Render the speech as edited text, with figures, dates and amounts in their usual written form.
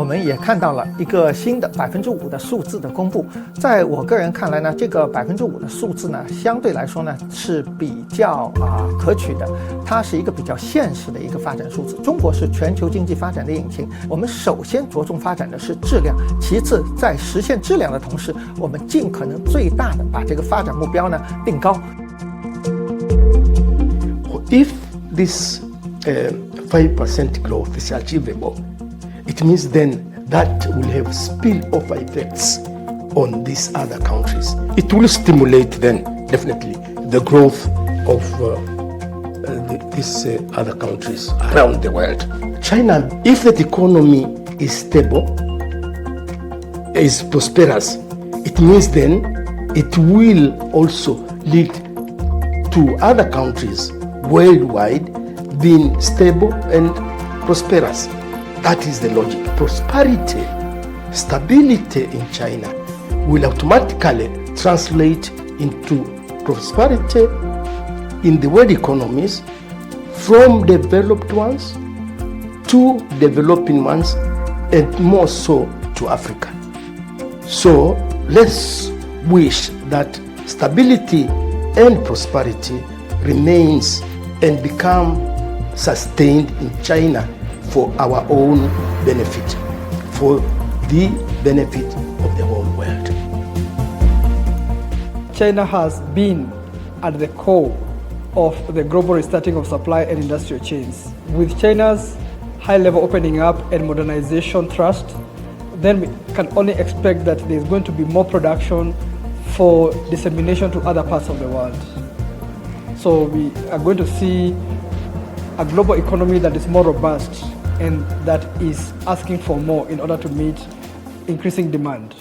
们也看到了一个新的5%的数字的公布。在我个人看来呢，这个5%的数字呢，相对来说呢是比较可取的，它是一个比较现实的一个发展数字。中国是全球经济发展的引擎，我们首先着重发展的是质量，其次在实现质量的同时，我们尽可能最大的把这个发展目标呢定高。If this 5% growth is achievable, it means then that will have spillover effects on these other countries. It will stimulate then definitely the growth of these other countries around the world. China, if that economy is stable, is prosperous, it means then it will also lead to other countries worldwide being stable and prosperous. That is the logic. Prosperity, stability in China will automatically translate into prosperity in the world economies, from developed ones to developing ones, and more so to Africa. So let's wish that stability and prosperity remains and become sustained in China for our own benefit, for the benefit of the whole world. China has been at the core of the global restarting of supply and industrial chains. With China's high-level opening up and modernization thrust, then we can only expect that there's going to be more production for dissemination to other parts of the world. So we are going to see a global economy that is more robust and that is asking for more in order to meet increasing demand.